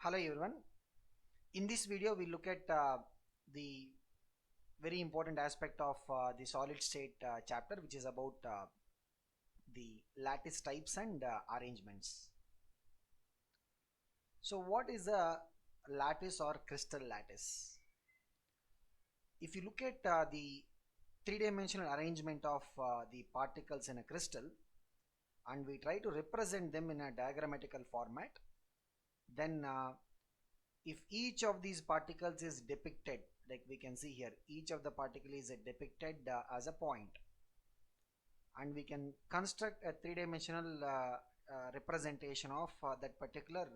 Hello everyone. In this video we look at the very important aspect of the solid state chapter, which is about the lattice types and arrangements. So what is a lattice or crystal lattice? If you look at the three-dimensional arrangement of the particles in a crystal and we try to represent them in a diagrammatical format, then if each of these particles is depicted, like we can see here, each of the particle is depicted as a point, and we can construct a three-dimensional representation of that particular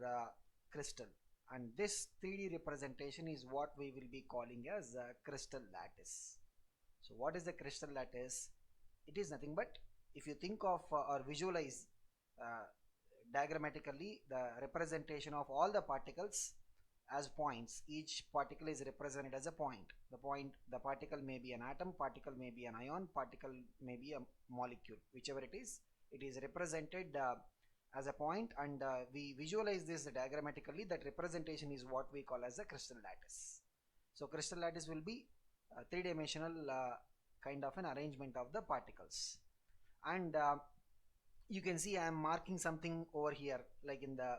crystal, and this 3D representation is what we will be calling as crystal lattice. So what is the crystal lattice? It is nothing but, if you think of or visualize diagrammatically the representation of all the particles as points. Each particle is represented as a point. The particle may be an atom, particle may be an ion, particle may be a molecule, whichever it is represented as a point, and we visualize this diagrammatically. That representation is what we call as a crystal lattice. So crystal lattice will be a three-dimensional kind of an arrangement of the particles, and you can see I am marking something over here, like in the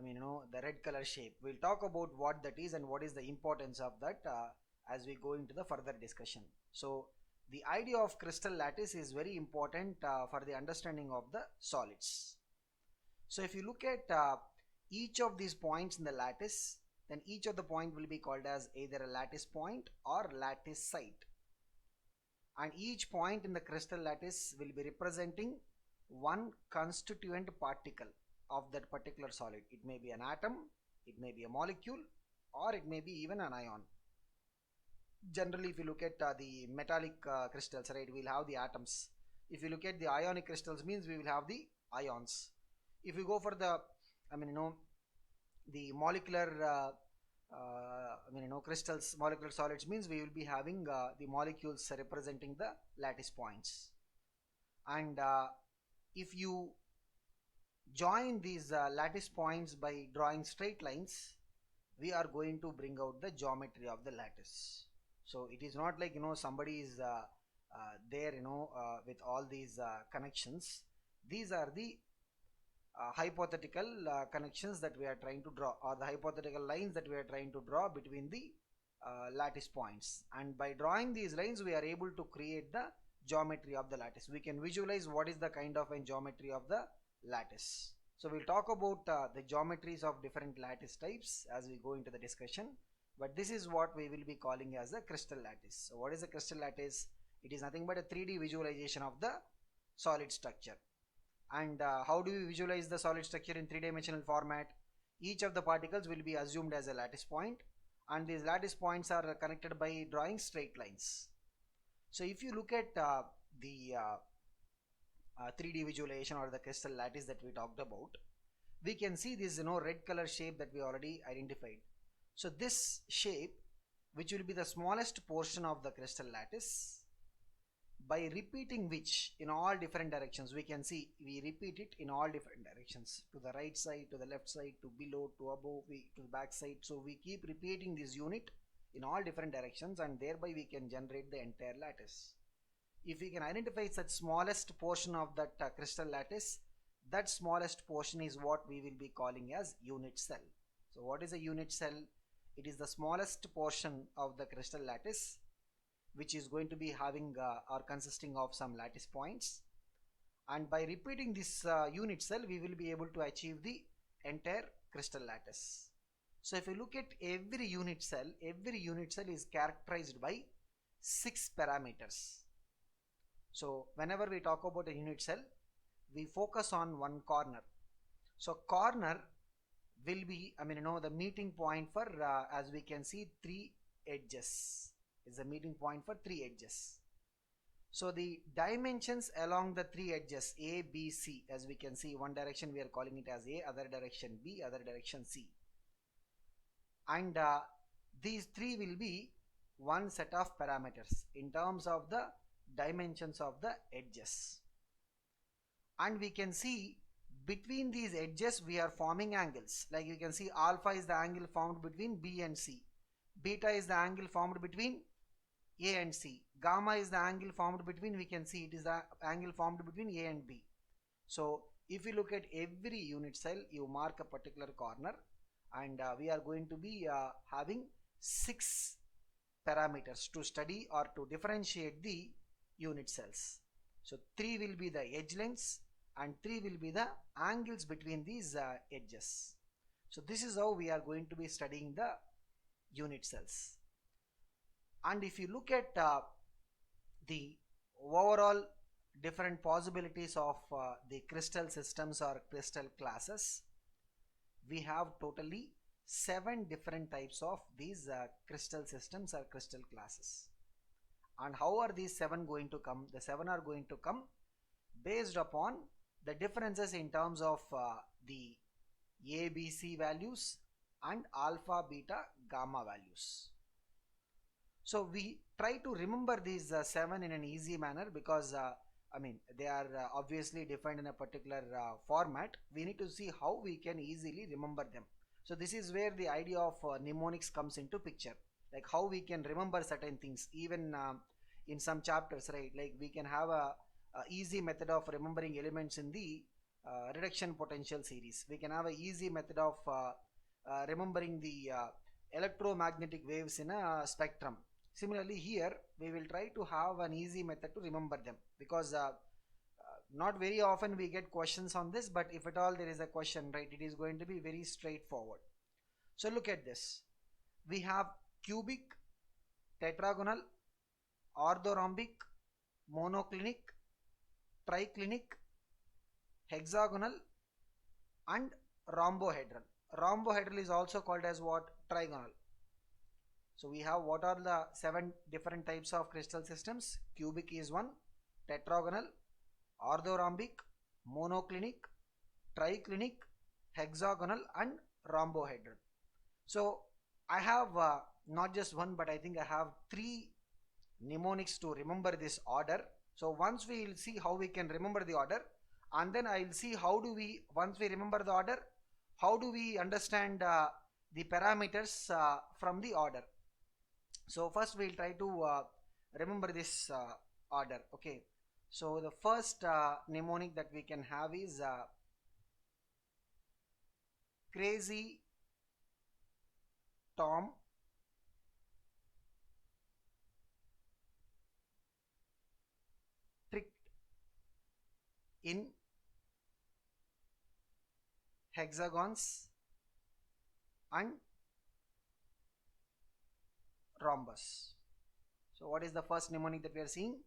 the red color shape. We'll talk about what that is and what is the importance of that as we go into the further discussion. So the idea of crystal lattice is very important for the understanding of the solids. So if you look at each of these points in the lattice, then each of the point will be called as either a lattice point or lattice site, and each point in the crystal lattice will be representing one constituent particle of that particular solid. It may be an atom, it may be a molecule, or it may be even an ion. Generally, if you look at the metallic crystals, right, we'll have the atoms. If you look at the ionic crystals, means we will have the ions. If you go for the the molecular crystals, molecular solids, means we will be having the molecules representing the lattice points. And if you join these lattice points by drawing straight lines, we are going to bring out the geometry of the lattice. So it is not like somebody is there with all these connections. These are the hypothetical connections that we are trying to draw, or the hypothetical lines that we are trying to draw between the lattice points, and by drawing these lines we are able to create the geometry of the lattice. We can visualize what is the kind of a geometry of the lattice. So we'll talk about the geometries of different lattice types as we go into the discussion, but this is what we will be calling as a crystal lattice. So what is a crystal lattice? It is nothing but a 3D visualization of the solid structure. And how do we visualize the solid structure in three-dimensional format? Each of the particles will be assumed as a lattice point, and these lattice points are connected by drawing straight lines. So if you look at the 3D visualization or the crystal lattice that we talked about, we can see this red color shape that we already identified. So this shape, which will be the smallest portion of the crystal lattice, by repeating which in all different directions, we can see we repeat it in all different directions, to the right side, to the left side, to below, to above, to the back side. So we keep repeating this unit in all different directions, and thereby we can generate the entire lattice. If we can identify such smallest portion of that crystal lattice, that smallest portion is what we will be calling as unit cell. So what is a unit cell? It is the smallest portion of the crystal lattice which is going to be having or consisting of some lattice points, and by repeating this unit cell we will be able to achieve the entire crystal lattice. So if you look at every unit cell is characterized by 6 parameters. So whenever we talk about a unit cell, we focus on one corner. So corner will be the meeting point for as we can see 3 edges is a meeting point for 3 edges. So the dimensions along the 3 edges A, B, C, as we can see, one direction we are calling it as A, other direction B, other direction C, and these 3 will be one set of parameters in terms of the dimensions of the edges. And we can see between these edges we are forming angles. Like you can see, alpha is the angle formed between B and C, beta is the angle formed between A and C, gamma is the angle formed between, we can see it is the angle formed between A and B. So if you look at every unit cell, you mark a particular corner, and we are going to be having 6 parameters to study or to differentiate the unit cells. So 3 will be the edge lengths and 3 will be the angles between these edges. So this is how we are going to be studying the unit cells. And if you look at the overall different possibilities of the crystal systems or crystal classes, we have totally 7 different types of these crystal systems or crystal classes. And how are these 7 going to come? The 7 are going to come based upon the differences in terms of the A, B, C values and alpha, beta, gamma values. So we try to remember these 7 in an easy manner, because they are obviously defined in a particular format. We need to see how we can easily remember them. So this is where the idea of mnemonics comes into picture, like how we can remember certain things. Even in some chapters, right, like we can have a easy method of remembering elements in the reduction potential series. We can have a easy method of remembering the electromagnetic waves in a spectrum. Similarly here we will try to have an easy method to remember them, because not very often we get questions on this, but if at all there is a question, right, it is going to be very straightforward. So look at this. We have cubic, tetragonal, orthorhombic, monoclinic, triclinic, hexagonal and rhombohedral. Rhombohedral is also called as what? Trigonal. So we have what are the 7 different types of crystal systems? Cubic is one, tetragonal, orthorhombic, monoclinic, triclinic, hexagonal and rhombohedral. So I have not just one, but I think I have 3 mnemonics to remember this order. So once we will see how we can remember the order, and then I will see how do we, once we remember the order, how do we understand the parameters from the order. So first we will try to remember this order. Okay, so the first mnemonic that we can have is crazy Tom, tricked in hexagons and rhombus. So what is the first mnemonic that we are seeing?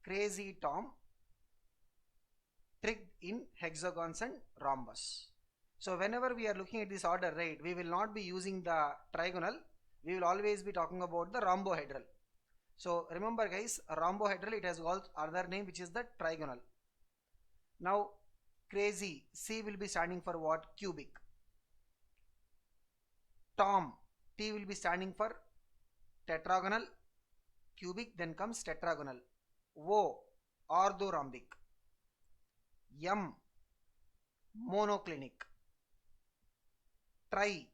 Crazy Tom, tricked in hexagons and rhombus. So whenever we are looking at this order, right, we will not be using the trigonal, we will always be talking about the rhombohedral. So remember guys, rhombohedral, it has also other name which is the trigonal. Now crazy, C will be standing for what? Cubic. Tom, T will be standing for tetragonal, cubic, then comes tetragonal. O, orthorhombic. M, monoclinic. Tri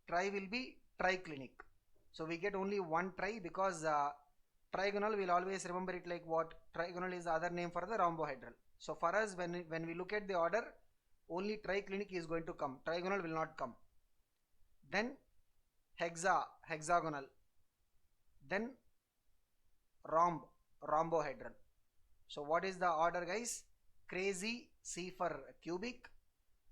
will be triclinic. So we get only one tri, because trigonal will always remember it like what? Trigonal is the other name for the rhombohedral. So for us, when we look at the order, only triclinic is going to come, trigonal will not come. Then hexagonal, then rhombohedral. So what is the order guys? Crazy, C for cubic,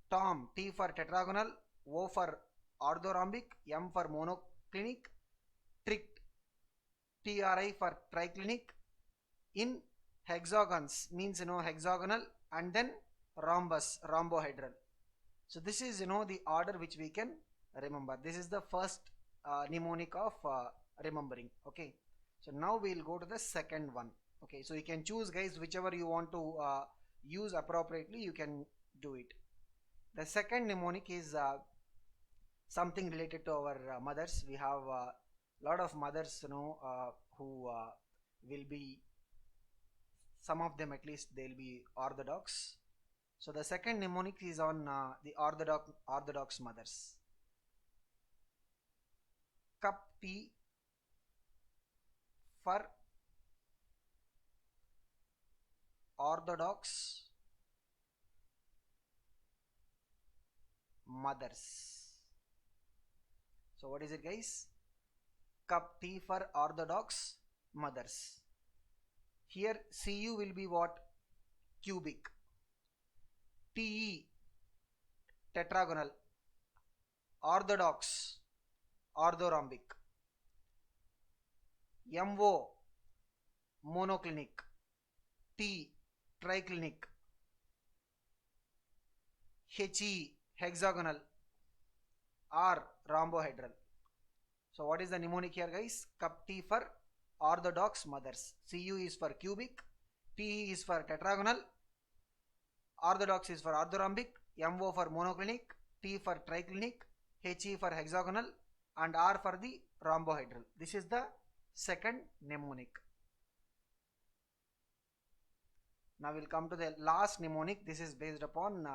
Tom, T for tetragonal, O for orthorhombic, M for monoclinic, tricked, TRI for triclinic, in hexagons means hexagonal, and then rhombus, rhombohedral. So this is the order which we can remember. This is the first mnemonic of remembering. Okay, so now we will go to the second one. Okay, so you can choose guys whichever you want to use appropriately, you can do it. The second mnemonic is something related to our mothers. We have a lot of mothers who will be, some of them at least, they'll be orthodox. So the second mnemonic is on the orthodox mothers. Cup T for orthodox mothers. So what is it, guys? Cup T for orthodox mothers. Here Cu will be what? Cubic. Te, tetragonal. Orthodox, orthorhombic. Mo, monoclinic. T, triclinic. He, hexagonal. R, rhombohedral. So what is the mnemonic here, guys? Cup T for orthodox mothers. Cu is for cubic, Te is for tetragonal, orthodox is for orthorhombic, Mo for monoclinic, T for triclinic, He for hexagonal, and R for the rhombohedral. This is the second mnemonic. Now we'll come to the last mnemonic. This is based upon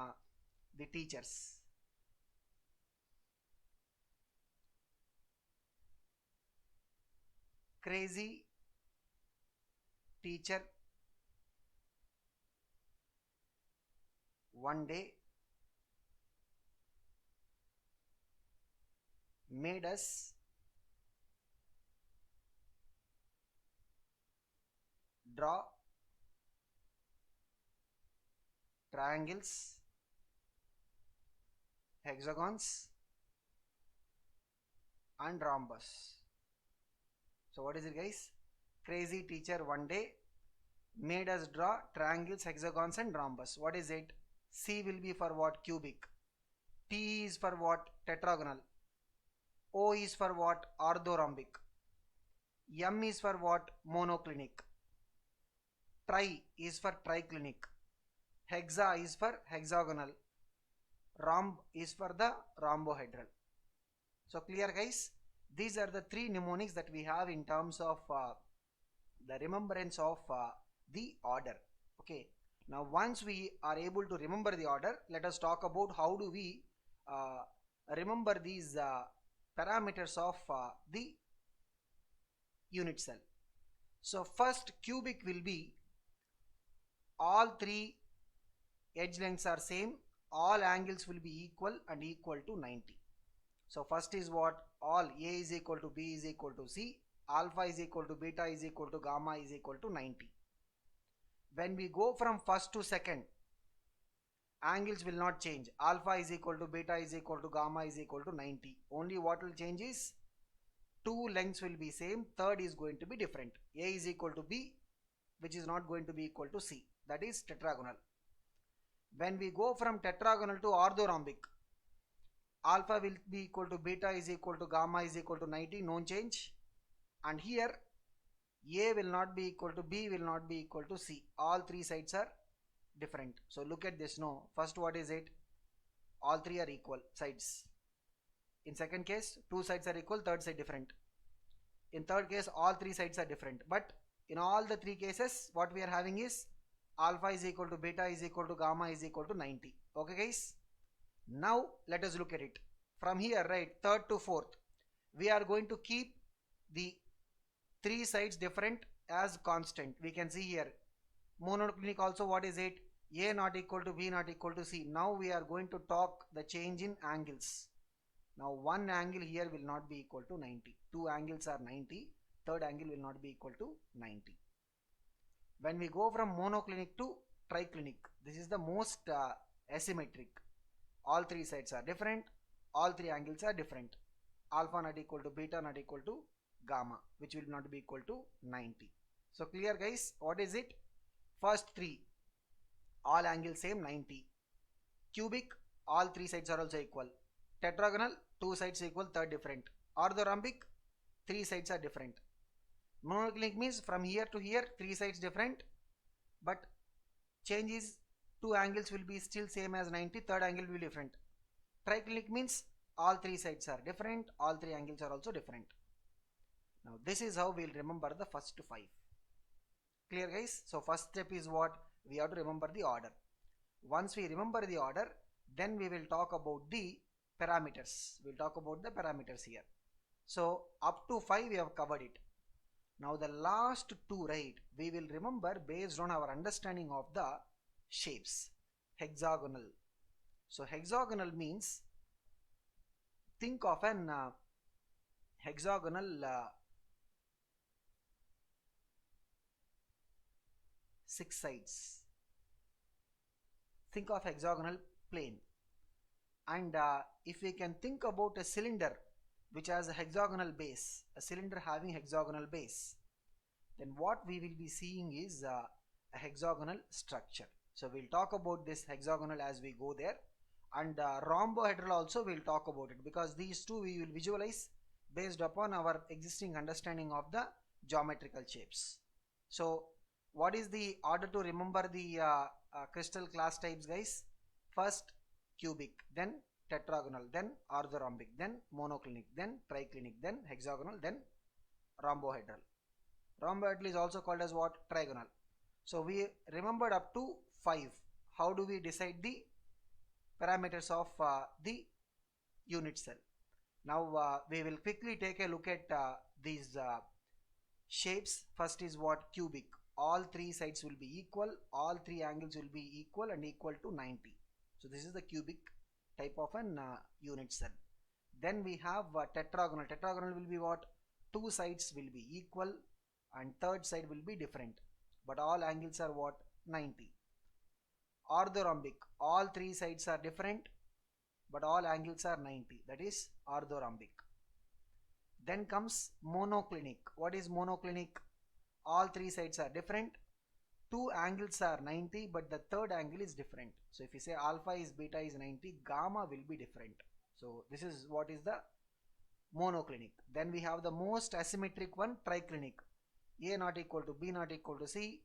the teachers. Crazy teacher one day made us draw triangles, hexagons, and rhombus. So what is it, guys? Crazy teacher one day made us draw triangles, hexagons, and rhombus. What is it? C will be for what? Cubic. T is for what? Tetragonal. O is for what? Orthorhombic. M is for what? Monoclinic. Tri is for triclinic. Hexa is for hexagonal. Rhomb is for the rhombohedral. So clear, guys? These are the three mnemonics that we have in terms of the remembrance of the order. Okay. Now once we are able to remember the order, let us talk about how do we remember these parameters of the unit cell. So first, cubic will be all three edge lengths are same, all angles will be equal and equal to 90. So first is what? All A is equal to B is equal to C, alpha is equal to beta is equal to gamma is equal to 90. When we go from first to second, angles will not change. Alpha is equal to beta is equal to gamma is equal to 90. Only what will change is two lengths will be same, third is going to be different. A is equal to B, which is not going to be equal to C. That is tetragonal. When we go from tetragonal to orthorhombic, alpha will be equal to beta is equal to gamma is equal to 90, no change. And here A will not be equal to B, will not be equal to C. All three sides are different. So look at this. No, first what is it? All three are equal sides. In second case, two sides are equal, third side different. In third case, all three sides are different. But in all the three cases, what we are having is alpha is equal to beta is equal to gamma is equal to 90. Okay, guys? Now let us look at it. From here, right, third to fourth, we are going to keep the three sides different as constant. We can see here monoclinic also, what is it? A not equal to B not equal to C. Now we are going to talk the change in angles. Now one angle here will not be equal to 90. Two angles are 90. Third angle will not be equal to 90. When we go from monoclinic to triclinic, this is the most asymmetric. All three sides are different. All three angles are different. Alpha not equal to beta not equal to gamma, which will not be equal to 90. So clear, guys? What is it? First three, all angles same, 90. Cubic, all three sides are also equal. Tetragonal, two sides equal, third different. Orthorhombic, three sides are different. Monoclinic means from here to here, three sides different, but change is two angles will be still same as 90, third angle will be different. Triclinic means all three sides are different, all three angles are also different. Now this is how we'll remember the first five. Clear, guys? So first step is what? We have to remember the order. Once we remember the order, then we will talk about the parameters. We'll talk about the parameters here. So up to 5 we have covered it. Now the last two, right, we will remember based on our understanding of the shapes. Hexagonal. So hexagonal means, think of an hexagonal 6 sides. Think of hexagonal plane. And if we can think about a cylinder which has a hexagonal base, a cylinder having hexagonal base, then what we will be seeing is a hexagonal structure. So we'll talk about this hexagonal as we go there, and rhombohedral also we'll talk about it, because these two we will visualize based upon our existing understanding of the geometrical shapes. So what is the order to remember the crystal class types, guys? First cubic, then tetragonal, then orthorhombic, then monoclinic, then triclinic, then hexagonal, then rhombohedral. Rhombohedral is also called as what? Trigonal. So we remembered up to 5. How do we decide the parameters of the unit cell? Now we will quickly take a look at these shapes. First is what? Cubic. All 3 sides will be equal, all 3 angles will be equal and equal to 90. So this is the cubic type of an unit cell. Then we have tetragonal. Tetragonal will be what? 2 sides will be equal and third side will be different, but all angles are what? 90. Orthorhombic. All 3 sides are different, but all angles are 90. That is orthorhombic. Then comes monoclinic. What is monoclinic? All 3 sides are different, 2 angles are 90, but the third angle is different. So if you say alpha is beta is 90, gamma will be different. So this is what is the monoclinic. Then we have the most asymmetric one, triclinic. A not equal to B not equal to C,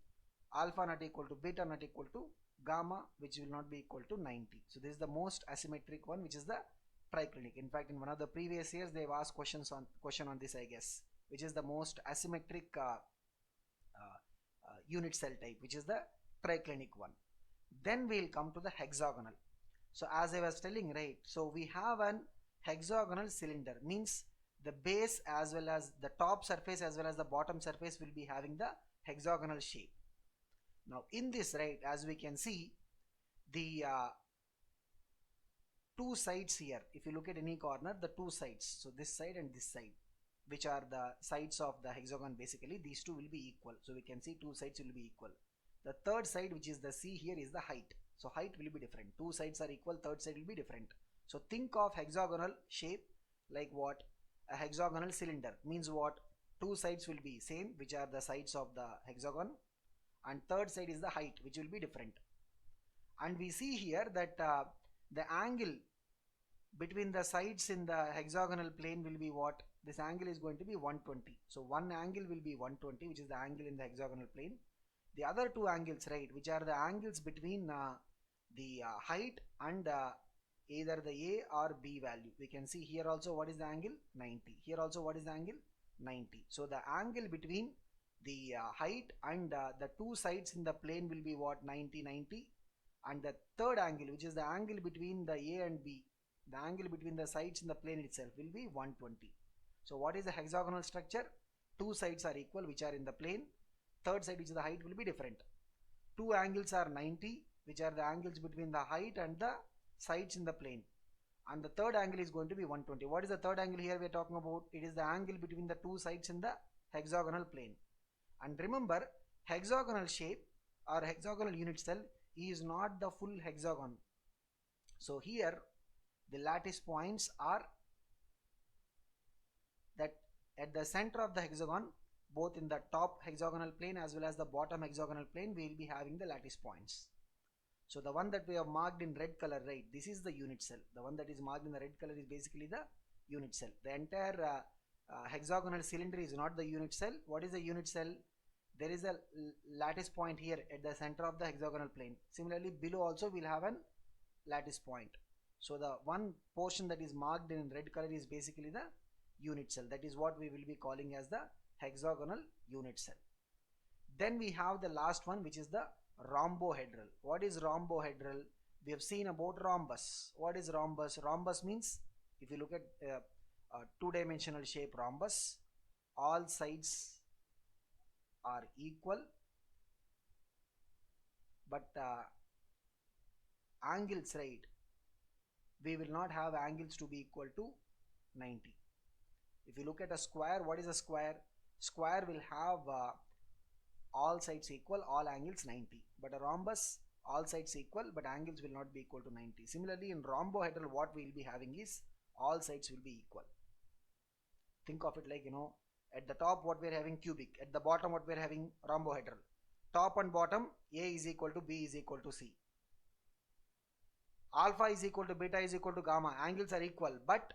alpha not equal to beta not equal to gamma, which will not be equal to 90. So this is the most asymmetric one, which is the triclinic. In fact, in one of the previous years they have asked question on this, I guess, which is the most asymmetric unit cell type, which is the triclinic one. Then we will come to the hexagonal. So as I was telling, right, so we have an hexagonal cylinder, means the base as well as the top surface as well as the bottom surface will be having the hexagonal shape. Now in this, right, as we can see, the 2 sides here, if you look at any corner, the 2 sides, so this side and this side, which are the sides of the hexagon, basically these two will be equal. So we can see 2 sides will be equal. The third side, which is the C here, is the height. So height will be different. 2 sides are equal, third side will be different. So think of hexagonal shape like what? A hexagonal cylinder, means what? 2 sides will be same, which are the sides of the hexagon, and third side is the height, which will be different. And we see here that the angle between the sides in the hexagonal plane will be what? This angle is going to be 120. So one angle will be 120, which is the angle in the hexagonal plane. The other 2 angles, right, which are the angles between the height and either the A or B value. We can see here also what is the angle? 90. Here also what is the angle? 90. So the angle between the height and the 2 sides in the plane will be what? 90, 90. And the third angle, which is the angle between the A and B, the angle between the sides in the plane itself, will be 120. So what is the hexagonal structure? 2 sides are equal, which are in the plane. Third side, which is the height, will be different. 2 angles are 90, which are the angles between the height and the sides in the plane. And the third angle is going to be 120. What is the third angle here we are talking about? It is the angle between the 2 sides in the hexagonal plane. And remember, hexagonal shape or hexagonal unit cell is not the full hexagon. So here the lattice points are that at the center of the hexagon, both in the top hexagonal plane as well as the bottom hexagonal plane, we will be having the lattice points. So the one that we have marked in red color, right, this is the unit cell. The one that is marked in the red color is basically the unit cell. The entire hexagonal cylinder is not the unit cell. What is the unit cell? There is a lattice point here at the center of the hexagonal plane. Similarly, below also we will have an lattice point. So the one portion that is marked in red color is basically the unit cell. That is what we will be calling as the hexagonal unit cell. Then we have the last one, which is the rhombohedral. What is rhombohedral? We have seen about rhombus. What is rhombus? Rhombus means, if you look at a two-dimensional shape rhombus, all sides are equal, but angles, right? We will not have angles to be equal to 90. If you look at a square, what is a square? Square will have all sides equal, all angles 90. But a rhombus, all sides equal, but angles will not be equal to 90. Similarly, in rhombohedral, what we will be having is all sides will be equal. Think of it like, at the top what we are having cubic, at the bottom what we are having rhombohedral. Top and bottom, A is equal to B is equal to C. Alpha is equal to beta is equal to gamma. Angles are equal, but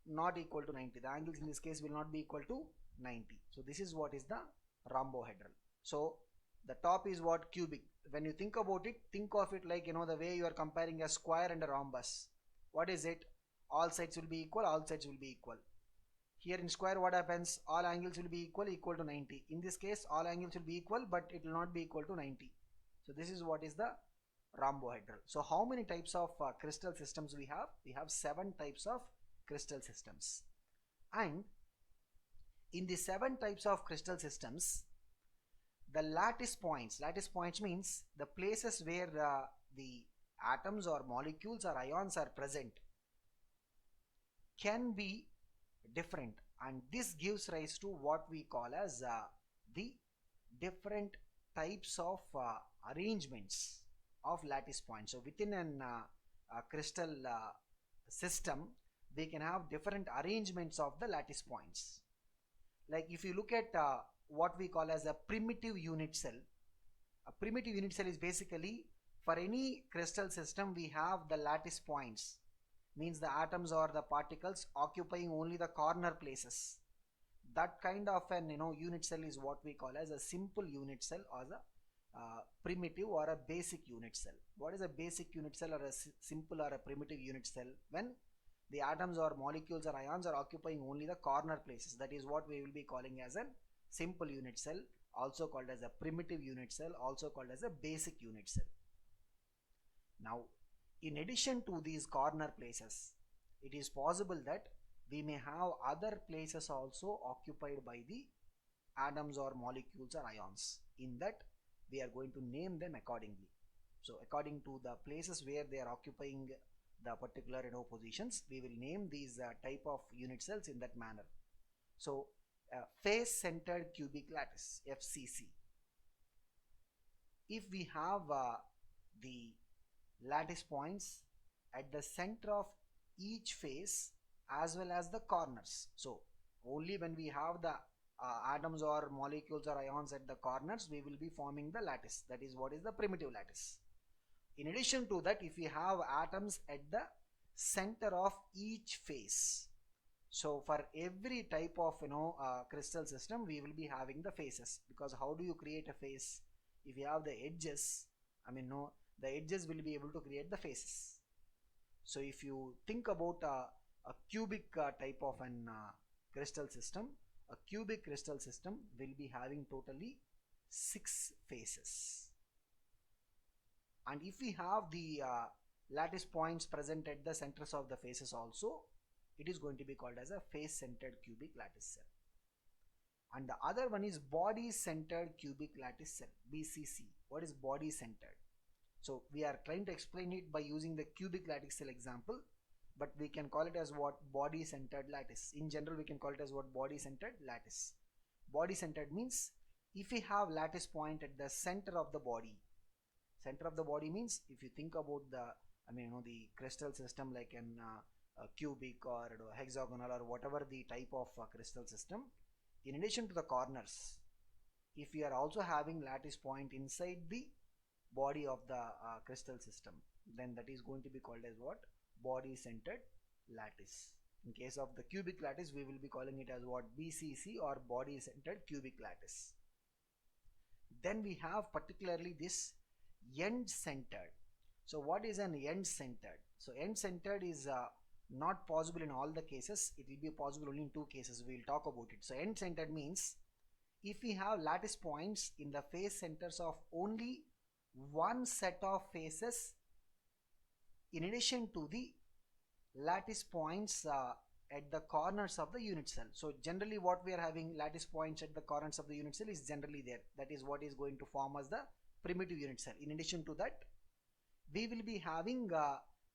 not equal to 90. The angles in this case will not be equal to 90. So this is what is the rhombohedral. So the top is what? Cubic. When you think about it, think of it like, the way you are comparing a square and a rhombus. What is it? All sides will be equal, all sides will be equal. Here in square, what happens? All angles will be equal to 90. In this case, all angles will be equal, but it will not be equal to 90. So this is what is the rhombohedral. So how many types of crystal systems we have? We have 7 types of crystal systems. And in the 7 types of crystal systems, the lattice points means the places where the atoms or molecules or ions are present, can be different, and this gives rise to what we call as the different types of arrangements of lattice points. So within a crystal system, we can have different arrangements of the lattice points. Like if you look at what we call as a primitive unit cell. A primitive unit cell is basically, for any crystal system, we have the lattice points, means the atoms or the particles occupying only the corner places. That kind of an unit cell is what we call as a simple unit cell, or a primitive or a basic unit cell. What is a basic unit cell or a simple or a primitive unit cell? When the atoms or molecules or ions are occupying only the corner places, that is what we will be calling as a simple unit cell, also called as a primitive unit cell, also called as a basic unit cell. Now, in addition to these corner places, it is possible that we may have other places also occupied by the atoms or molecules or ions. In that, we are going to name them accordingly. So according to the places where they are occupying the particular positions, we will name these type of unit cells in that manner. So face-centered cubic lattice, FCC. If we have the lattice points at the center of each face as well as the corners. So only when we have the atoms or molecules or ions at the corners, we will be forming the lattice. That is what is the primitive lattice. In addition to that, if we have atoms at the center of each face, so for every type of crystal system, we will be having the faces. Because how do you create a face? If you have the edges, the edges will be able to create the faces. So if you think about a cubic type of an crystal system, a cubic crystal system will be having totally 6 faces. And if we have the lattice points present at the centers of the faces also, it is going to be called as a face-centered cubic lattice cell. And the other one is body-centered cubic lattice cell, BCC. What is body-centered? So we are trying to explain it by using the cubic lattice cell example, but we can call it as what? Body-centered lattice. In general, we can call it as what? Body-centered lattice. Body-centered means if we have lattice point at the center of the body. Center of the body means if you think about the the crystal system like a cubic or hexagonal or whatever the type of crystal system, in addition to the corners, if we are also having lattice point inside the body of the crystal system, then that is going to be called as what? Body-centered lattice. In case of the cubic lattice, we will be calling it as what? BCC, or body-centered cubic lattice. Then we have particularly this end-centered. So what is an end-centered? So end-centered is not possible in all the cases. It will be possible only in 2 cases. We will talk about it. So end-centered means if we have lattice points in the face centers of only one set of faces in addition to the lattice points at the corners of the unit cell. So generally what we are having, lattice points at the corners of the unit cell is generally there. That is what is going to form as the primitive unit cell. In addition to that, we will be having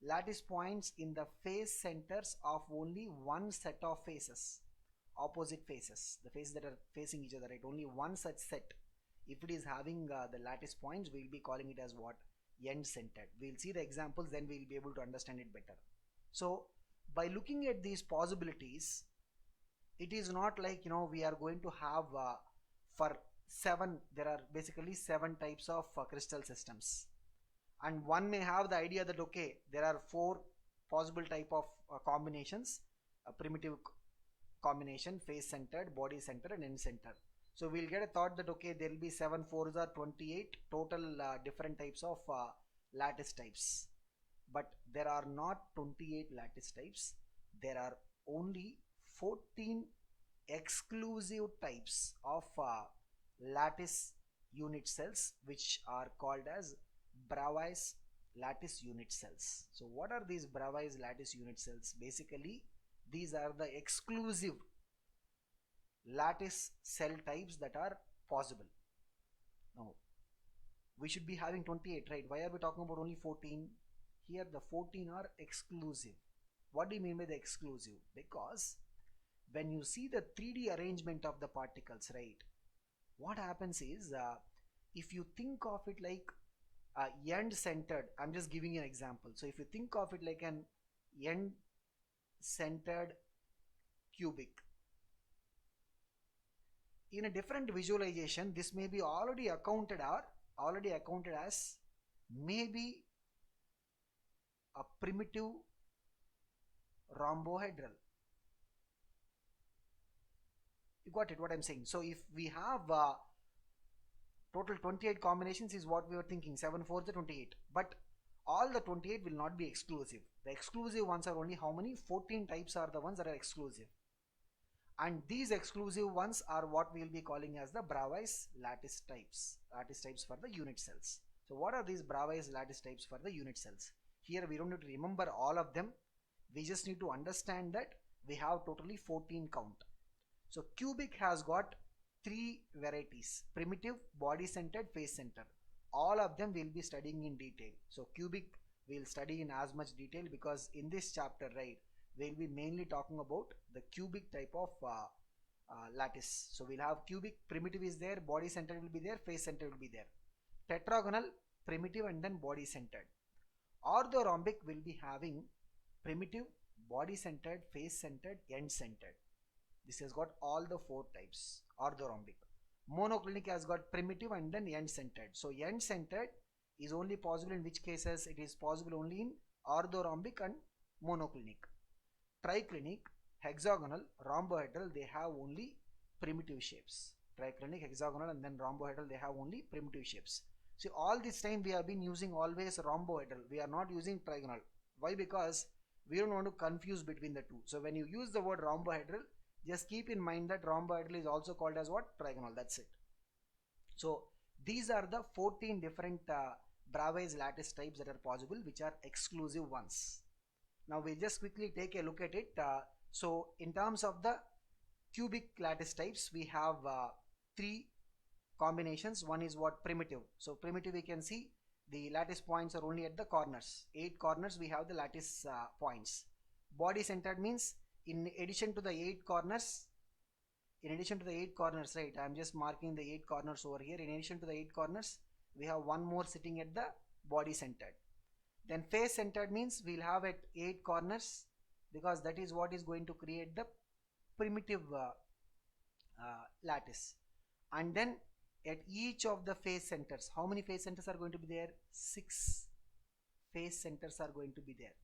lattice points in the face centers of only one set of faces, opposite faces, the faces that are facing each other, right? Only one such set. If it is having the lattice points, we will be calling it as what? End centered. We will see the examples, then we will be able to understand it better. So by looking at these possibilities, it is not like, we are going to have for 7, there are basically 7 types of crystal systems, and one may have the idea that okay, there are 4 possible type of combinations, a primitive combination, face centered, body centered, and end centered. So we'll get a thought that okay, there will be 7 4s are 28 total different types of lattice types. But there are not 28 lattice types. There are only 14 exclusive types of lattice unit cells, which are called as Bravais lattice unit cells. So what are these Bravais lattice unit cells? Basically, these are the exclusive lattice cell types that are possible. Now, we should be having 28, right? Why are we talking about only 14? Here the 14 are exclusive. What do you mean by the exclusive? Because when you see the 3D arrangement of the particles, right, what happens is, if you think of it like end centered, I'm just giving you an example. So if you think of it like an end centered cubic, in a different visualization, this may be already accounted as maybe a primitive rhombohedral. You got it what I'm saying? So if we have total 28 combinations is what we were thinking, 7 4 the 28, but all the 28 will not be exclusive. The exclusive ones are only how many? 14 types are the ones that are exclusive, and these exclusive ones are what we will be calling as the Bravais lattice types for the unit cells. So what are these Bravais lattice types for the unit cells? Here we don't need to remember all of them, we just need to understand that we have totally 14 count. So cubic has got 3 varieties: primitive, body centered, face centered. All of them we'll be studying in detail. So cubic we'll study in as much detail, because in this chapter, right, we'll be mainly talking about the cubic type of lattice. So we'll have cubic, primitive is there, body centered will be there, face centered will be there. Tetragonal, primitive and then body centered. Orthorhombic will be having primitive, body centered, face centered, end centered. This has got all the 4 types. Orthorhombic. Monoclinic has got primitive and then end centered. So end centered is only possible in which cases? It is possible only in orthorhombic and monoclinic. Triclinic, hexagonal, rhombohedral, they have only primitive shapes. Triclinic, hexagonal and then rhombohedral, they have only primitive shapes. See, all this time we have been using always rhombohedral. We are not using trigonal. Why? Because we don't want to confuse between the two. So when you use the word rhombohedral, just keep in mind that rhombohedral is also called as what? Trigonal. That's it. So these are the 14 different Bravais lattice types that are possible, which are exclusive ones. Now we'll just quickly take a look at it. So in terms of the cubic lattice types, we have 3 combinations. One is what? Primitive. So primitive, we can see the lattice points are only at the corners. 8 corners we have the lattice points. Body centered means in addition to the 8 corners, right, I am just marking the 8 corners over here. In addition to the 8 corners, we have one more sitting at the body centered. Then face centered means we'll have at 8 corners, because that is what is going to create the primitive lattice. And then at each of the face centers, how many face centers are going to be there? 6 face centers are going to be there.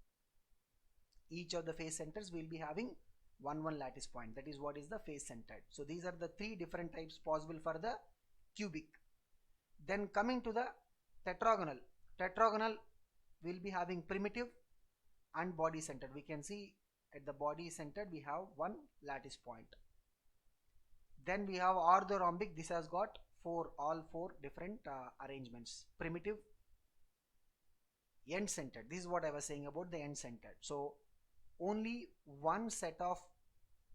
Each of the face centers will be having one lattice point. That is what is the face centered. So these are the 3 different types possible for the cubic. Then coming to the tetragonal. Tetragonal will be having primitive and body centered. We can see at the body centered we have one lattice point. Then we have orthorhombic. This has got all four different arrangements. Primitive, end centered. This is what I was saying about the end centered. So only one set of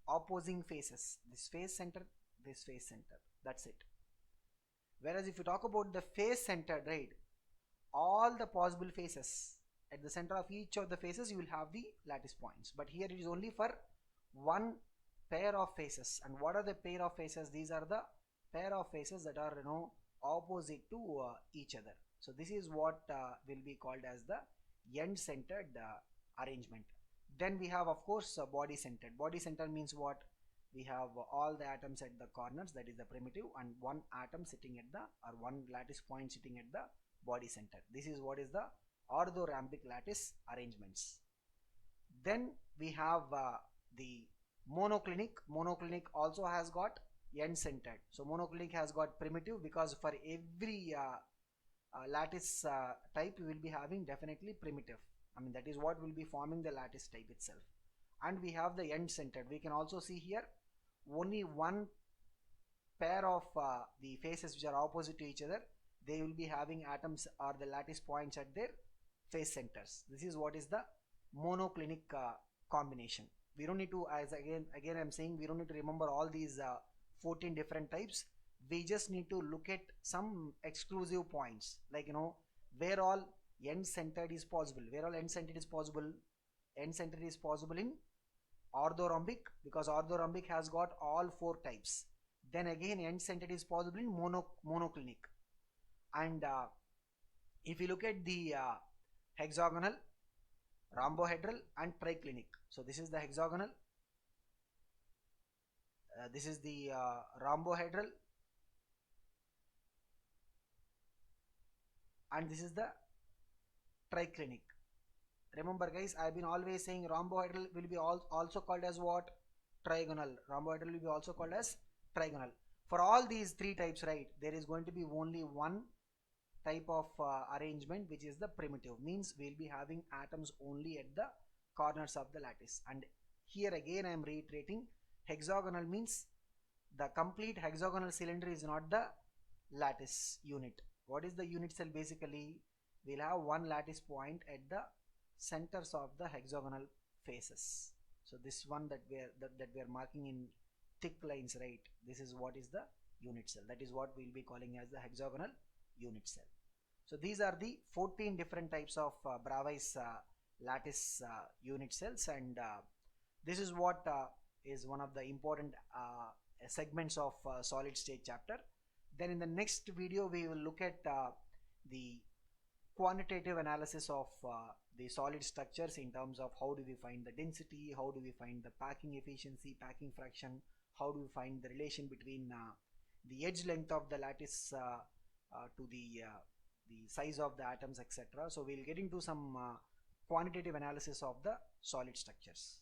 opposing faces, this face center, this face center, that's it. Whereas if you talk about the face centered, right, all the possible faces, at the center of each of the faces you will have the lattice points, but here it is only for one pair of faces. And what are the pair of faces? These are the pair of faces that are opposite to each other. So this is what will be called as the end centered arrangement. Then we have, of course, body centered. Body centered means what? We have all the atoms at the corners, that is the primitive, and one atom sitting at the, or one lattice point sitting at the body center. This is what is the orthorhombic lattice arrangements. Then we have the monoclinic. Monoclinic also has got end centered. So monoclinic has got primitive, because for every lattice type we will be having definitely primitive. I mean, that is what will be forming the lattice type itself. And we have the end centered. We can also see here only one pair of the faces which are opposite to each other, they will be having atoms or the lattice points at their face centers. This is what is the monoclinic combination. We don't need to, as again I'm saying, we don't need to remember all these 14 different types. We just need to look at some exclusive points, like where all end centered is possible. Where all end centered is possible? End centered is possible in orthorhombic, because orthorhombic has got all four types. Then again end centered is possible in monoclinic. And if you look at the hexagonal, rhombohedral and triclinic. So this is the hexagonal, this is the rhombohedral, and this is the triclinic. Remember guys, I have been always saying rhombohedral will be also called as what? Trigonal. Rhombohedral will be also called as trigonal. For all these three types, right, there is going to be only one type of arrangement, which is the primitive. Means we will be having atoms only at the corners of the lattice. And here again I am reiterating, hexagonal means the complete hexagonal cylinder is not the lattice unit. What is the unit cell? Basically we will have one lattice point at the centers of the hexagonal faces. So this one that we are marking in thick lines, right, this is what is the unit cell. That is what we will be calling as the hexagonal unit cell. So these are the 14 different types of Bravais lattice unit cells, and this is what is one of the important segments of solid state chapter. Then in the next video we will look at the quantitative analysis of the solid structures, in terms of how do we find the density, how do we find the packing efficiency, packing fraction, how do we find the relation between the edge length of the lattice to the size of the atoms, etc. So we'll get into some quantitative analysis of the solid structures.